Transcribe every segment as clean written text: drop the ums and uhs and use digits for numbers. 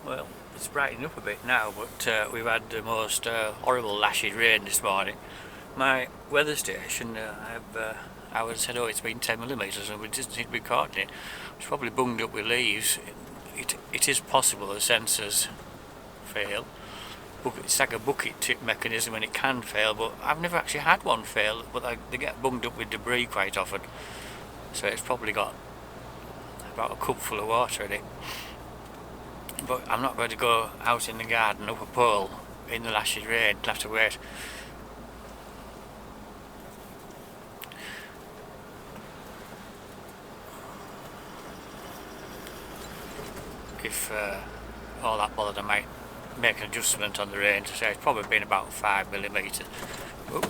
Well, it's brightening up a bit now, but we've had the most horrible lashing rain this morning. My weather station, I would have said, oh, it's been 10 millimetres, and we just seem to be caught in it. It's probably bunged up with leaves. It is possible the sensors fail. It's like a bucket tip mechanism, and it can fail, but I've never actually had one fail. But they get bunged up with debris quite often, so it's probably got about a cup full of water in it. But I'm not going to go out in the garden up a pole in the lashing rain. I'll have to wait. If all that bothered, I might make an adjustment on the rain to say it's probably been about 5 millimetres. Oop.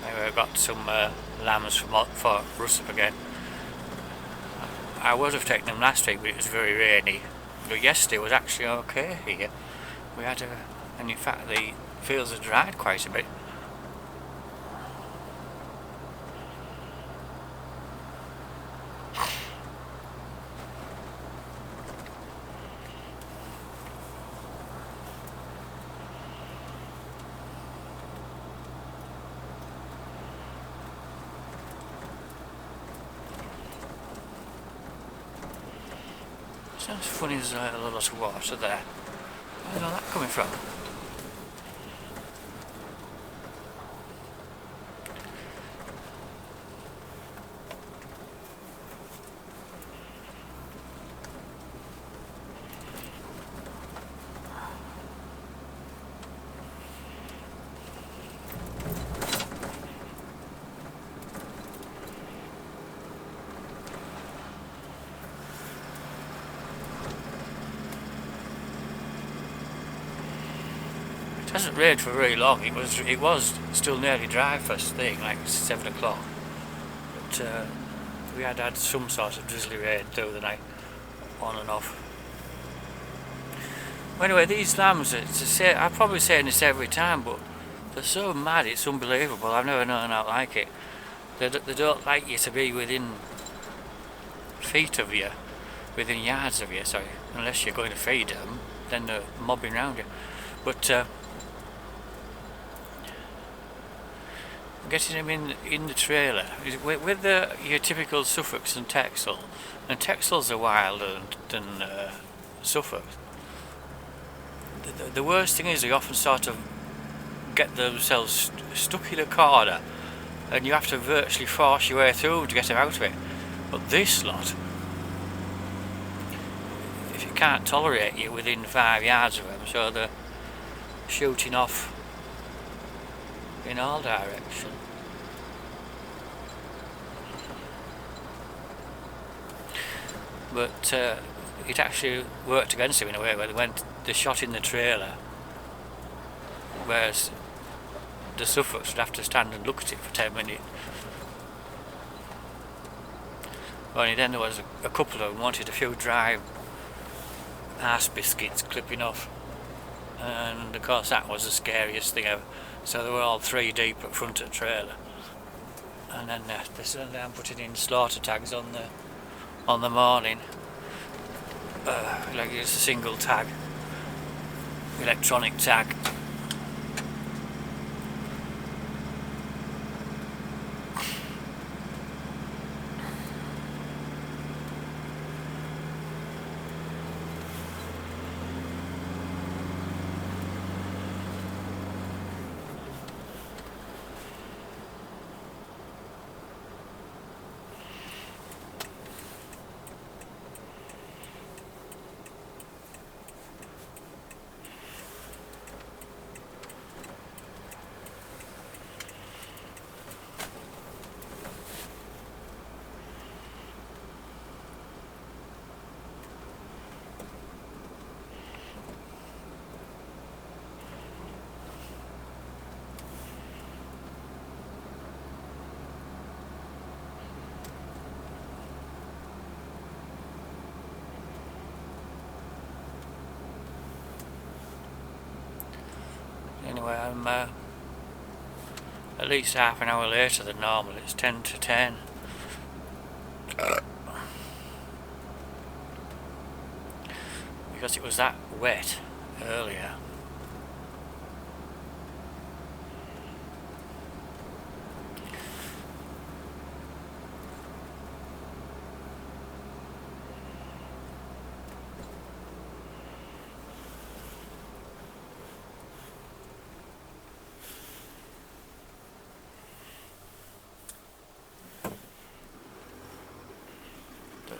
Anyway, I've got some lambs for Ruswarp again. I would have taken them last week, but it was very rainy. But yesterday was actually okay here. We had and in fact the fields had dried quite a bit. Sounds funny, there's a lot of water there. Where's all that coming from? It hasn't rained for very long. It was still nearly dry first thing, like 7 o'clock. But we had some sort of drizzly rain through the night, on and off. Well, anyway, these lambs, I'm probably saying this every time, but they're so mad, it's unbelievable. I've never known how like it. They don't like you to be within feet of you, within yards of you, sorry, unless you're going to feed them, then they're mobbing around you. But getting them in the trailer with your typical Suffolks and Texel, and Texels are wilder than Suffolk. The worst thing is they often sort of get themselves stuck in a corner, and you have to virtually force your way through to get them out of it. But this lot, if you can't tolerate you within 5 yards of them, so they're shooting off in all directions. But it actually worked against him in a way, where they shot in the trailer, whereas the Suffolks would have to stand and look at it for 10 minutes. Only then there was a couple of them wanted a few dry arse biscuits clipping off, and of course that was the scariest thing ever. So they were all 3 deep at front of the trailer, and then they suddenly down putting in slaughter tags on the morning, like it's a single tag, electronic tag. Anyway, I'm at least half an hour later than normal. It's 10 to 10. because it was that wet earlier.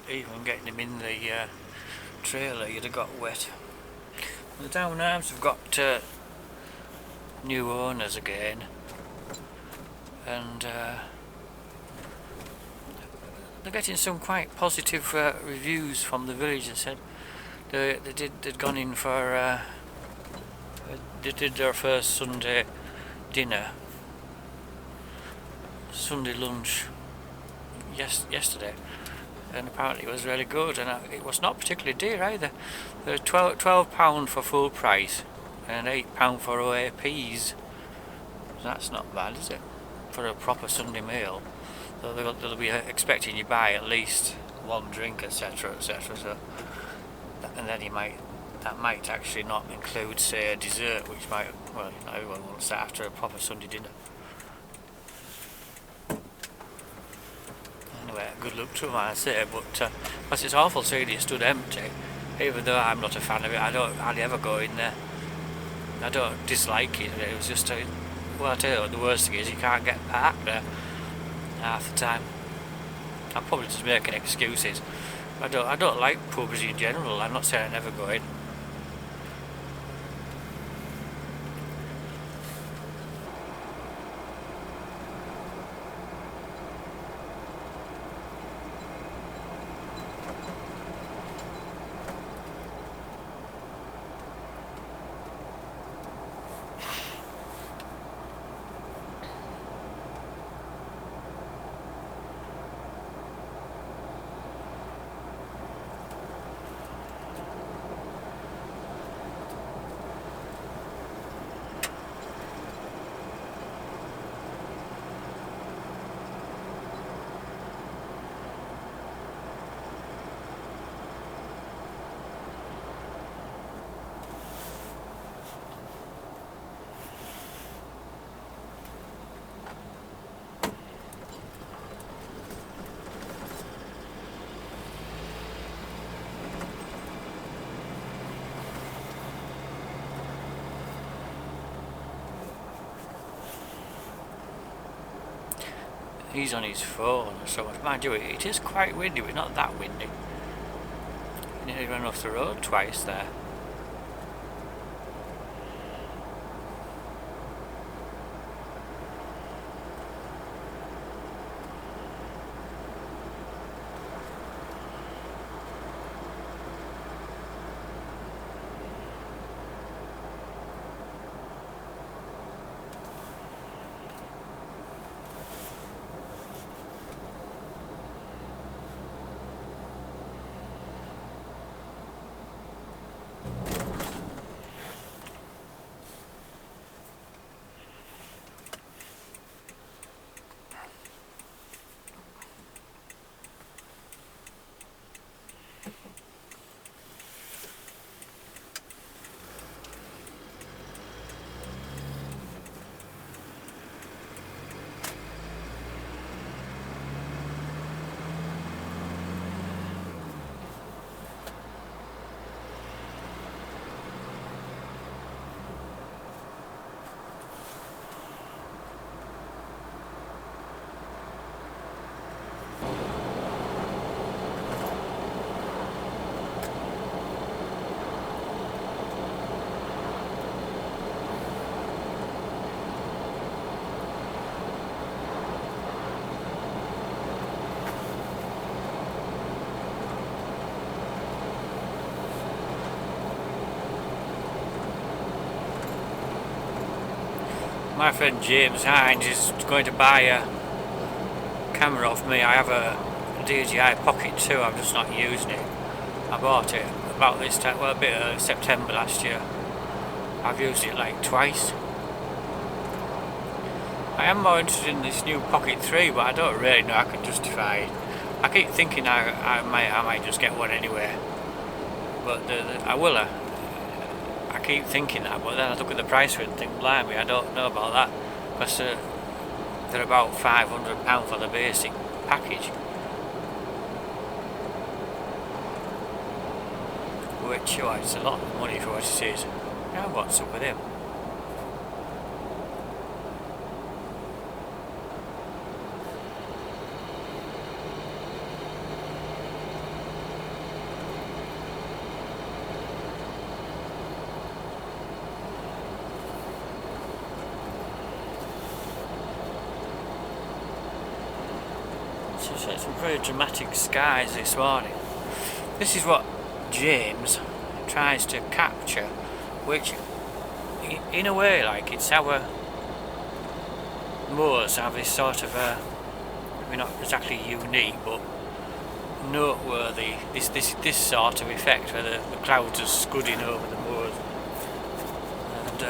Even getting him in the trailer, you'd have got wet. The down arms have got new owners again, and they're getting some quite positive reviews from the village. They said they'd gone in for they did their first Sunday dinner, Sunday lunch yesterday. And apparently it was really good, and it was not particularly dear either. There was £12 for full price and £8 for OAPs. That's not bad, is it? For a proper Sunday meal. So they'll be expecting you buy at least one drink, etc, etc. So, and then that might actually not include, say, a dessert, which might, well, not everyone wants that after a proper Sunday dinner. Anyway, good luck to them, I say, but because it's awful seeing it stood empty, even though I'm not a fan of it. I don't hardly ever go in there. I don't dislike it. It was just well, I tell you what, the worst thing is you can't get parked there half the time. I'm probably just making excuses. I don't like pubs in general. I'm not saying I never go in. He's on his phone so much. Mind you, it is quite windy, but not that windy. He nearly ran off the road twice there. My friend James Hines is going to buy a camera off me. I have a DJI Pocket 2, I'm just not using it. I bought it about this time, well, a bit early, September last year. I've used it like twice. I am more interested in this new Pocket 3, but I don't really know I can justify it. I keep thinking I might just get one anyway. but I will. I keep thinking that, but then I look at the price of it and think, blimey, I don't know about that, because they're about £500 for the basic package, which, oh, it's a lot of money for what it is. Now what's up with him? Some very dramatic skies this morning. This is what James tries to capture, which in a way, like, it's our moors have this sort of maybe not exactly unique but noteworthy this sort of effect where the clouds are scudding over the moors, and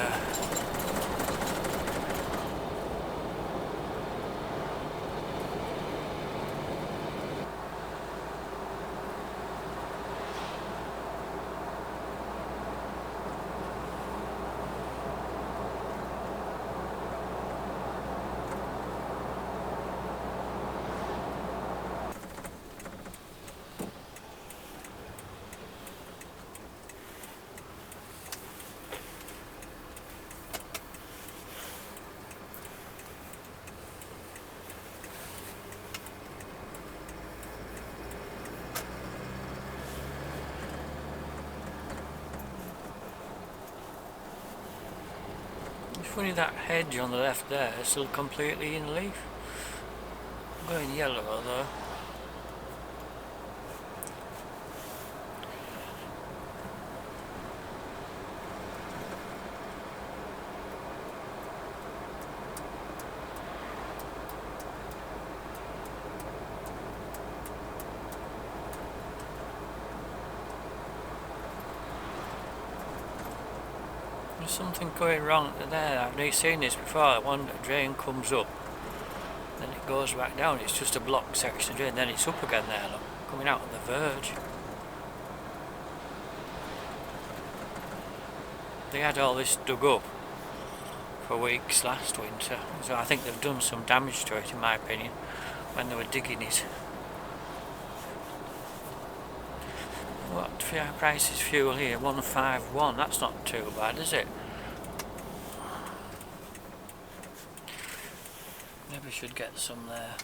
it's funny that hedge on the left there is still completely in leaf. I'm going yellow though. There's something going wrong there. I've never seen this before. One drain comes up, then it goes back down. It's just a blocked section of drain, then it's up again there, look, coming out on the verge. They had all this dug up for weeks last winter, so I think they've done some damage to it, in my opinion, when they were digging it. What price is fuel here? 151. That's not too bad, is it? Maybe I should get some there,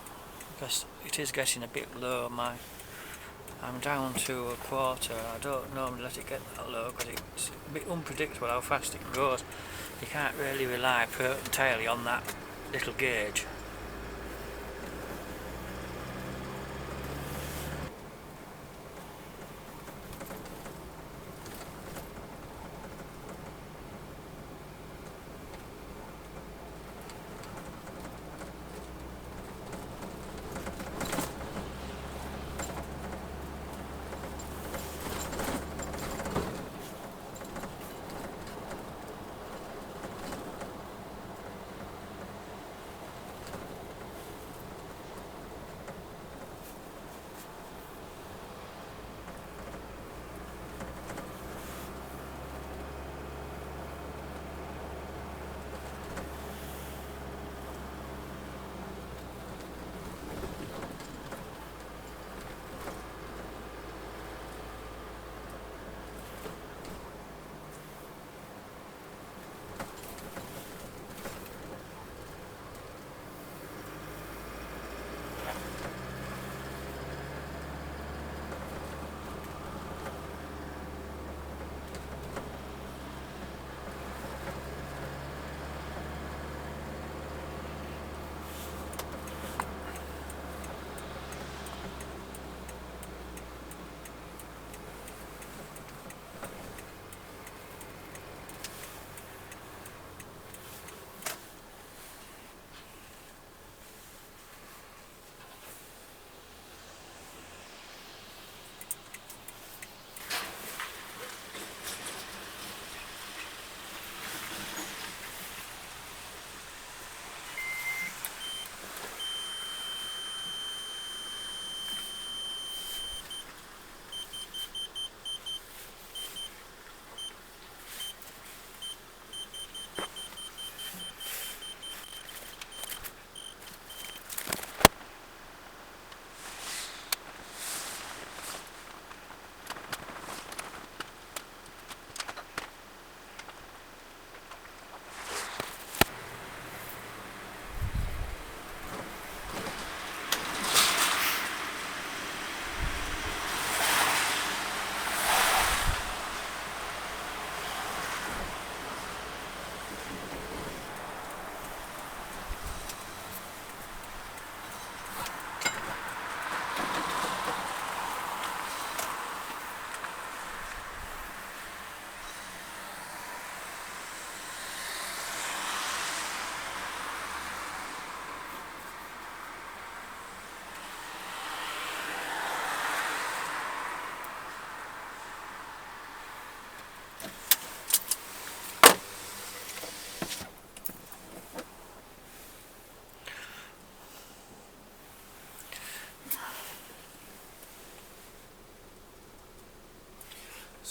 because it is getting a bit low. I'm down to a quarter. I don't normally let it get that low because it's a bit unpredictable how fast it goes. You can't really rely entirely on that little gauge.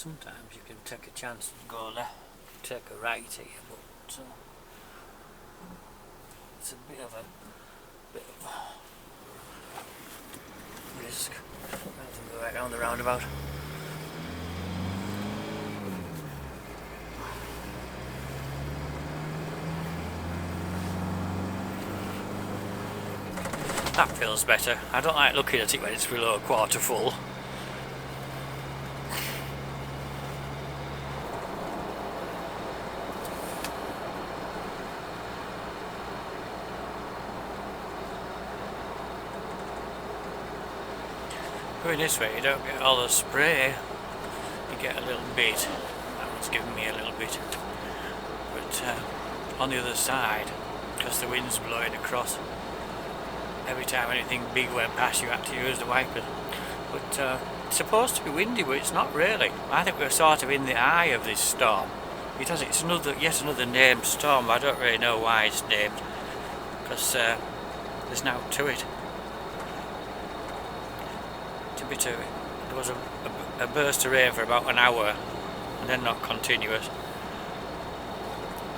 sometimes you can take a chance and go left, take a right here, but it's a bit of a risk rather than go right round the roundabout. That feels better. I don't like looking at it when it's below a quarter full. Going this way, you don't get all the spray. You get a little bit. That one's giving me a little bit. But on the other side, because the wind's blowing across, every time anything big went past you had to use the wipers. But it's supposed to be windy, but it's not really. I think we're sort of in the eye of this storm. It's yet another named storm, but I don't really know why it's named, because there's now to it. There was a burst of rain for about an hour, and then not continuous.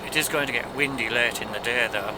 It is going to get windy late in the day though.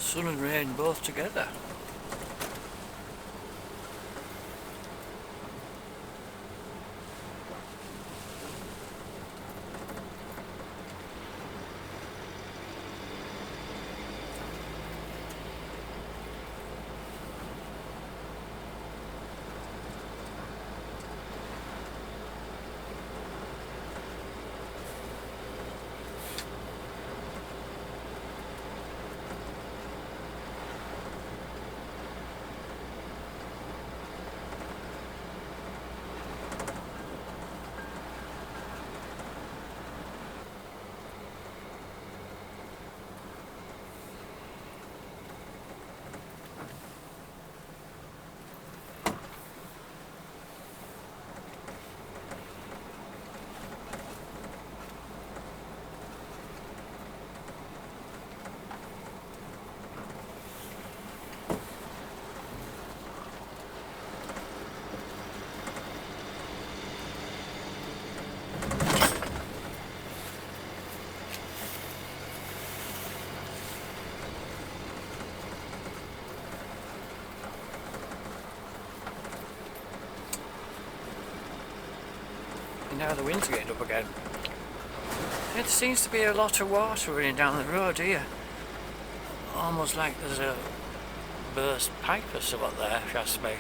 sun and rain both together. Now the wind's getting up again. It seems to be a lot of water running down the road here. Almost like there's a burst pipe or something there, if you ask me.